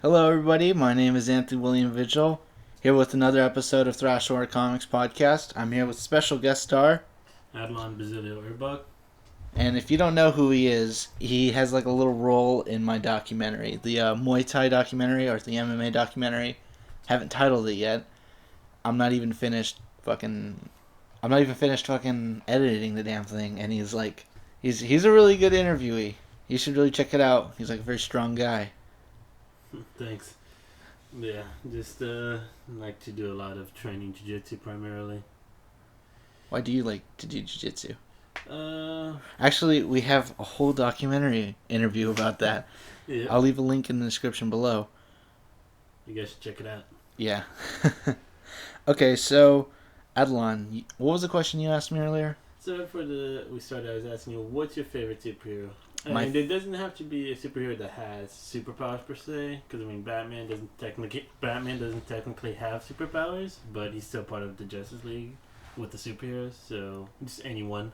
Hello, everybody. My name is Anthony William Vigil, here with another episode of Thrash Horror Comics Podcast. I'm here with special guest star, Adlon Basilio Urbach. and if you don't know who he is, he has like a little role in my documentary, the Muay Thai documentary or the MMA documentary. Haven't titled it yet. I'm not even finished fucking. I'm not even finished fucking editing the damn thing, and he's a really good interviewee. You should really check it out. He's like a very strong guy. Thanks. Yeah, just like to do a lot of training jiu-jitsu primarily. Why do you like to do jiu-jitsu? Uh, Actually, we have a whole documentary interview about that. yeah. I'll leave a link in the description below. You guys should check it out. Yeah. Okay, so Adlon, what was the question you asked me earlier? So we started, I was asking you, what's your favorite superhero? My And it doesn't have to be a superhero that has superpowers per se, because I mean Batman doesn't technically have superpowers, but he's still part of the Justice League with the superheroes. So just anyone.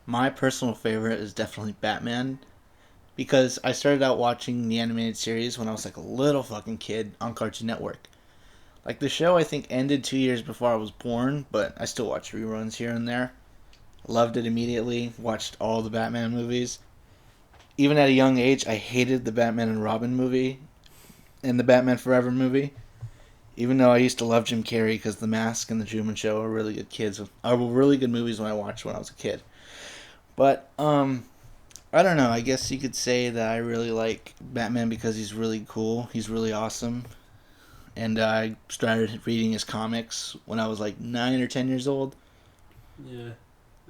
My personal favorite is definitely Batman, because I started out watching the animated series when I was like a little fucking kid on Cartoon Network. Like the show I think ended 2 years before I was born, but I still watch reruns here and there. Loved it immediately, watched all the Batman movies. Even at a young age, I hated the Batman and Robin movie and the Batman Forever movie. Even though I used to love Jim Carrey because The Mask and The Truman Show are really good are really good movies when I watched when I was a kid. But I don't know. I guess you could say that I really like Batman because he's really cool. He's really awesome. And I started reading his comics when I was like 9 or 10 years old. Yeah.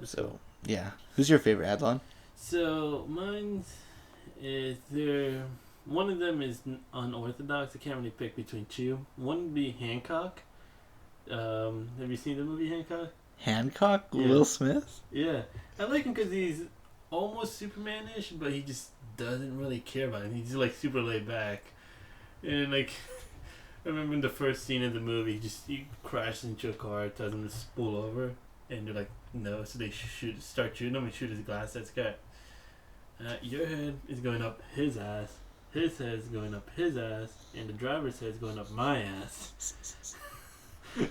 So yeah, who's your favorite, Adlon? So mine is there. One of them is unorthodox. I can't really pick between two. One would be Hancock. Have you seen the movie Hancock? Hancock? Yeah. Will Smith? Yeah, I like him because he's almost Superman-ish, but he just doesn't really care about it. He's like super laid back, and like I remember in the first scene of the movie, he crashes into a car, tells him to pull over, and they're like, no, so they start shooting him and shoot his glass. That's good. Your head is going up his ass. His head is going up his ass, and the driver's head is going up my ass.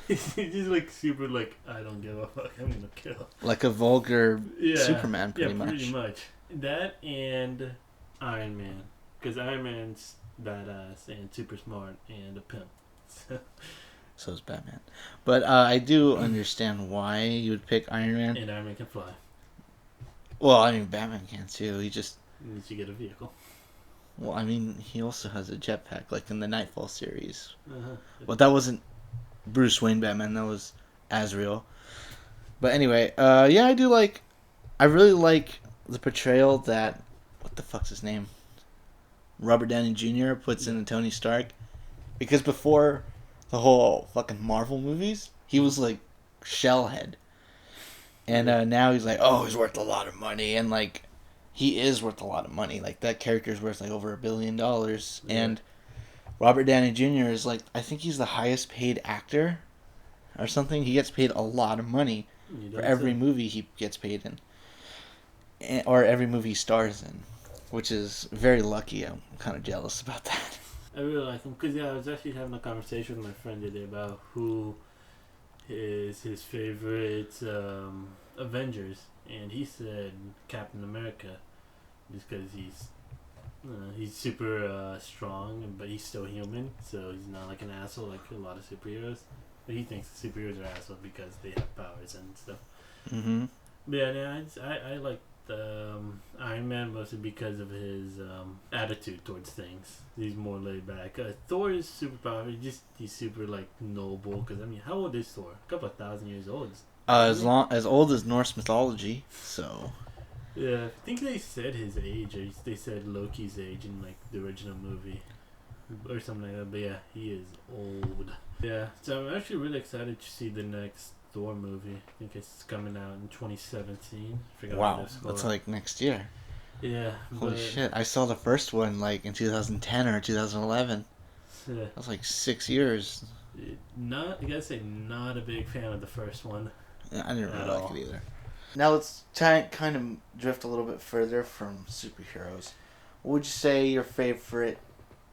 He's just like super like, I don't give a fuck. I'm gonna kill. Like a vulgar Yeah, Superman, pretty much. pretty much. That and Iron Man, because Iron Man's badass and super smart and a pimp. So is Batman. But I do understand why you would pick Iron Man. And Iron Man can fly. Well, I mean, Batman can too. He just... Needs to get a vehicle. Well, I mean, he also has a jetpack, like in the Nightfall series. Uh-huh. But that wasn't Bruce Wayne Batman. That was Azrael. But anyway, yeah, I do like... I really like the portrayal that... What the fuck's his name? Robert Downey Jr. puts in Tony Stark. Because before the whole fucking Marvel movies, he was like Shellhead. And now he's like, oh, he's worth a lot of money. And like, he is worth a lot of money. Like, that character's worth like over $1 billion. Yeah. And Robert Downey Jr. is like, I think he's the highest paid actor or something. He gets paid a lot of money for every movie he gets paid in. Or every movie he stars in. Which is very lucky. I'm kind of jealous about that. I really like him because I was actually having a conversation with my friend today about who is his favorite Avengers, and he said Captain America, just because he's super strong, but he's still human, so he's not like an asshole like a lot of superheroes. But he thinks the superheroes are assholes because they have powers and stuff. Mm-hmm. But yeah, I like Iron Man mostly because of his attitude towards things. He's more laid back. Thor is superpower. He's super like noble. Because I mean, how old is Thor? A couple of thousand years old. As old as Norse mythology. So. Yeah, I think they said his age. Or they said Loki's age in like the original movie, or something like that. But yeah, he is old. Yeah, so I'm actually really excited to see the next Thor movie. I think it's coming out in 2017. Wow, that's like next year. Yeah. Holy shit! I saw the first one like in 2010 or 2011. Yeah. That was like 6 years. I gotta say, not a big fan of the first one. Yeah, I didn't really like it either. Now let's kind of drift a little bit further from superheroes. What would you say your favorite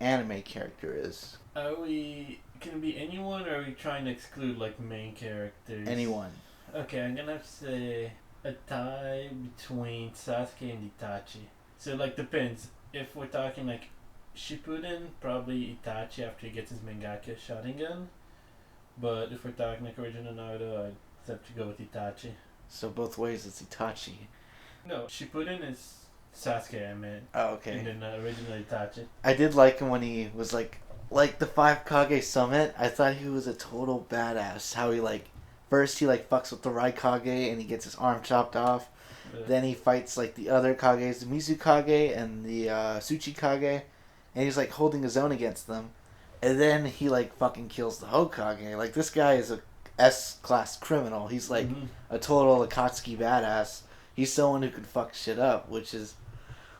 anime character is. Can it be anyone, or are we trying to exclude like main characters? Anyone. Okay, I'm gonna have to say a tie between Sasuke and Itachi. So like depends. If we're talking like Shippuden, probably Itachi after he gets his Mangaka Sharingan. But if we're talking like original Naruto, I'd have to go with Itachi. So both ways it's Itachi. No, Shippuden is Sasuke, I meant. Oh, And okay. then original Itachi. I did like him when he was like the five Kage summit. I thought he was a total badass. How he like first he like fucks with the Raikage and he gets his arm chopped off. Then he fights like the other Kages, the Mizukage and the Tsuchikage, and he's like holding his own against them. And then he like fucking kills the Hokage. Like this guy is a S class criminal. He's like a total Akatsuki badass. He's someone who can fuck shit up, which is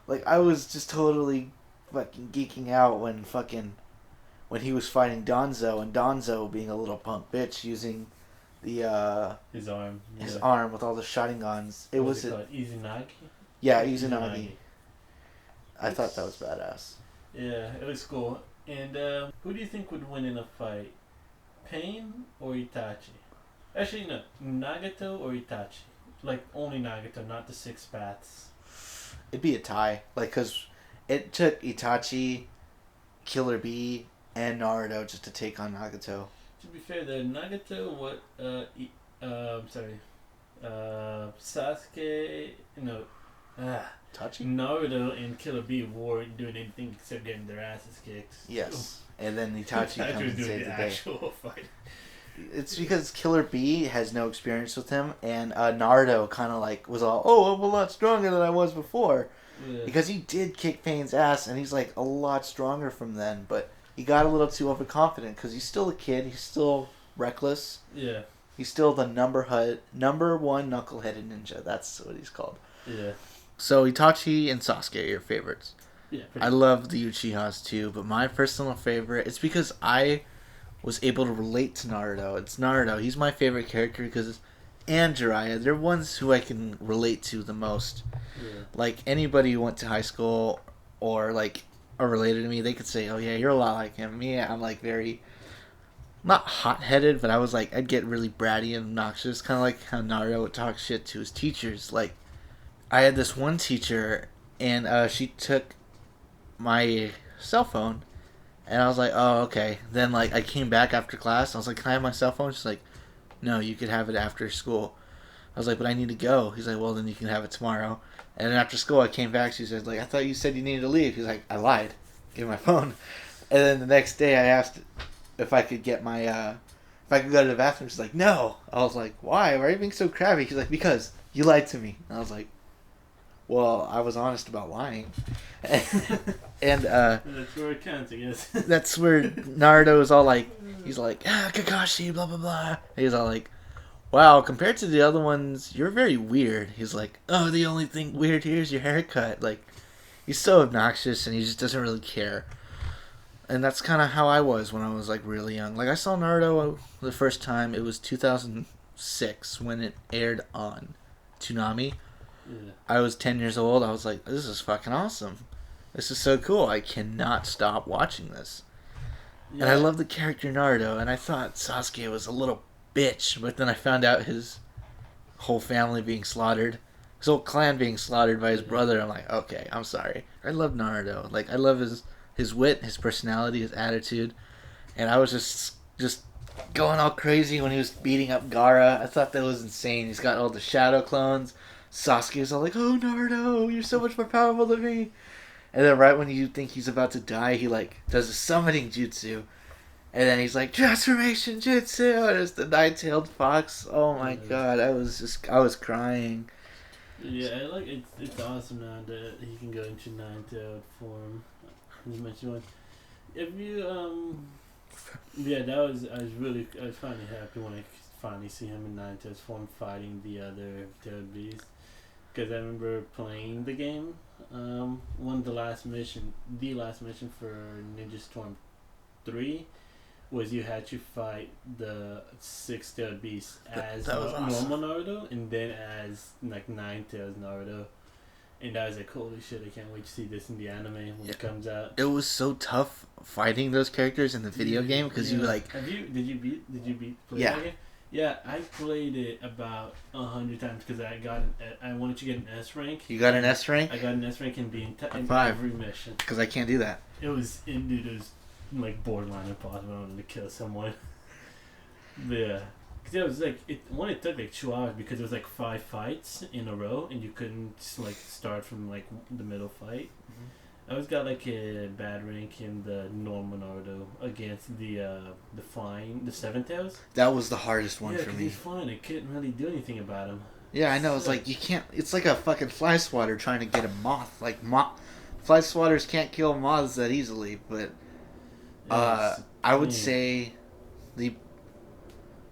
like I was just totally fucking geeking out when he was fighting Donzo and Donzo being a little punk bitch using the His arm. his Yeah. arm with all the Sharingans. It What was it called? Izanagi? yeah, Izanagi. I thought that was badass. Yeah, it was cool. And who do you think would win in a fight? Pain or Itachi? Actually, no. Nagato or Itachi? Like, only Nagato, not the six paths. It'd be a tie, like, cause it took Itachi, Killer Bee, and Naruto just to take on Nagato. To be fair, though, Nagato, Sasuke, no, Itachi? Naruto and Killer Bee weren't doing anything except getting their asses kicked. Yes. And then Itachi comes was and doing saves the the day. actual fight. It's because Killer Bee has no experience with him, and Naruto kind of like was all, oh, I'm a lot stronger than I was before. Yeah. Because he did kick Pain's ass, and he's like a lot stronger from then, but he got a little too overconfident because he's still a kid, he's still reckless. Yeah. He's still the number one knuckle-headed ninja. That's what he's called. Yeah. So Itachi and Sasuke are your favorites. Yeah. I love the Uchihas too, but my personal favorite, it's because I was able to relate to Naruto. It's Naruto. He's my favorite character because, and Jiraiya, they're ones who I can relate to the most. Yeah. Like anybody who went to high school or like are related to me, they could say, "Oh yeah, you're a lot like him." Me, I'm like very not hot-headed, but I was like I'd get really bratty and obnoxious, kind of like how Naruto would talk shit to his teachers. Like I had this one teacher, and she took my cell phone, and I was like, "Oh, okay." Then like I came back after class, I was like, "Can I have my cell phone?" She's like, "No, you could have it after school." I was like, "But I need to go." He's like, "Well, then you can have it tomorrow." And then after school, I came back. She said, "Like I thought you said you needed to leave." He's like, "I lied. Give me my phone." And then the next day, I asked if I could get my if I could go to the bathroom. She's like, "No." I was like, "Why? Why are you being so crabby?" She's like, "Because you lied to me." And I was like, "Well, I was honest about lying." And that's where it counts, I guess. that's where Naruto is all like, he's like, Kakashi, blah blah blah. He's all like, wow, compared to the other ones, you're very weird. He's like, oh, the only thing weird here is your haircut. Like, he's so obnoxious and he just doesn't really care. And that's kind of how I was when I was like really young. Like I saw Naruto the first time. It was 2006 when it aired on Toonami. Yeah. I was 10 years old. I was like, this is fucking awesome. This is so cool. I cannot stop watching this. Yeah. And I love the character Naruto. And I thought Sasuke was a little bitch. But then I found out his whole family being slaughtered. His whole clan being slaughtered by his brother. I'm like, okay, I'm sorry. I love Naruto. Like, I love his wit, his personality, his attitude. And I was just going all crazy when he was beating up Gaara. I thought that was insane. He's got all the shadow clones. Sasuke's all like, oh, Naruto, you're so much more powerful than me. And then right when you think he's about to die, he like does a summoning jutsu. And then he's like, transformation jutsu. And it's the nine-tailed fox. Oh my god, I was crying. Yeah, I like it's awesome now that he can go into nine-tailed form. As much as one. If you yeah, I was finally happy when I finally see him in nine-tailed form fighting the other tailed beast. Because I remember playing the game. The last mission for Ninja Storm 3 was you had to fight the six-tailed beast as That was awesome. normal Naruto and then as like nine-tailed Naruto. And I was like, holy shit, I can't wait to see this in the anime when it comes out. It was so tough fighting those characters in the video game because you like. Did you play Yeah. that game? Yeah, I played it about 100 times because I wanted to get an S rank. You got an S rank? I got an S rank and be in Five. every mission. Because I can't do that. It was like borderline impossible. I wanted to kill someone. But yeah. Cause it was like it took like 2 hours because it was like 5 fights in a row and you couldn't like start from like the middle fight. I always got like a bad rank in the normal Naruto against the Seven Tails. That was the hardest one for me. He's flying. I couldn't really do anything about him. Yeah, I know. It's like you can't. It's like a fucking fly swatter trying to get a moth. Like fly swatters can't kill moths that easily. But I would say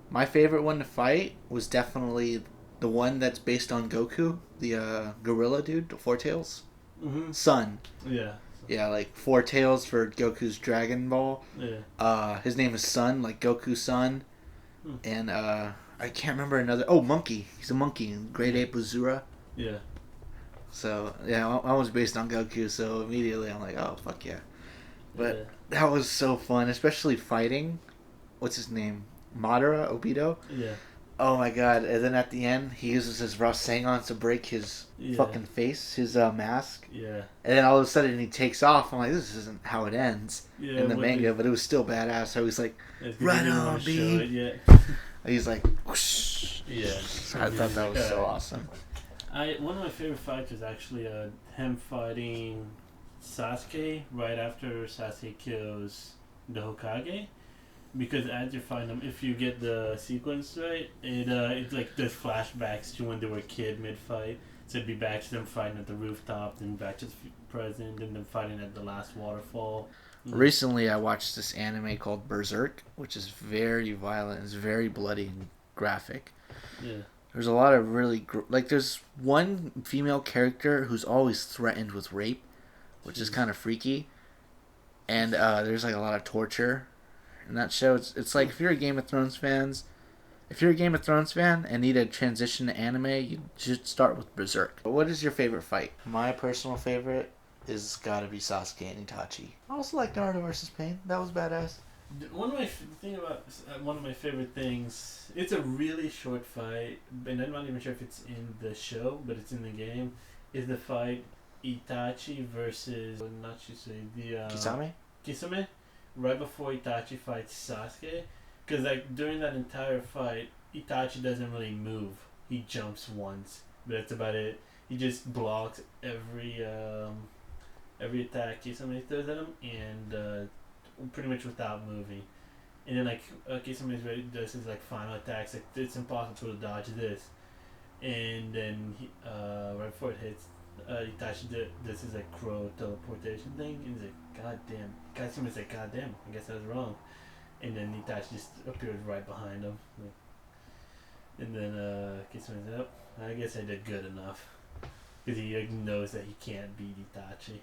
my favorite one to fight was definitely the one that's based on Goku, the gorilla dude, the Four Tails. Son. Yeah. Yeah, like Four Tails for Goku's Dragon Ball. Yeah. His name is Son, like Goku's son. And I can't remember another. Oh, Monkey. He's a monkey. Great Ape Uzura. Yeah. So yeah, I was based on Goku. So immediately I'm like, oh fuck yeah. But that was so fun, especially fighting. What's his name? Madara Obito. Yeah. Oh my god! And then at the end, he uses his Rasengan to break his fucking face, his mask. Yeah. And then all of a sudden he takes off. I'm like, this isn't how it ends in the manga, but it was still badass. So he's like, right on, B. Yeah. He's like, whoosh. Yeah. I thought that was so awesome. One of my favorite fights was actually him fighting Sasuke right after Sasuke kills the Hokage. Because as you find them, if you get the sequence right, it's like there's flashbacks to when they were a kid mid-fight. So it'd be back to them fighting at the rooftop, then back to the present, and then fighting at the last waterfall. Recently, I watched this anime called Berserk, which is very violent. It's very bloody and graphic. Yeah. There's a lot of really... there's one female character who's always threatened with rape, which is kind of freaky. And there's like a lot of torture. And that show, it's like if you're a Game of Thrones fan and need a transition to anime, you should start with Berserk. What is your favorite fight? My personal favorite is gotta be Sasuke and Itachi. I also like Naruto versus Pain. That was badass. One of my favorite things. It's a really short fight, and I'm not even sure if it's in the show, but it's in the game. Is the fight Itachi versus Kisame? Right before Itachi fights Sasuke, because like during that entire fight, Itachi doesn't really move. He jumps once, but that's about it. He just blocks every attack Kisame throws at him, and pretty much without moving. And then like Kisame does his like final attacks. Like it's impossible to dodge this, and then right before it hits, Itachi does his like crow teleportation thing, and he's like, God damn. Kasumi's like, God damn, I guess I was wrong. And then Itachi just appears right behind him. And then Kasumi's like, oh, I guess I did good enough. Because he knows that he can't beat Itachi.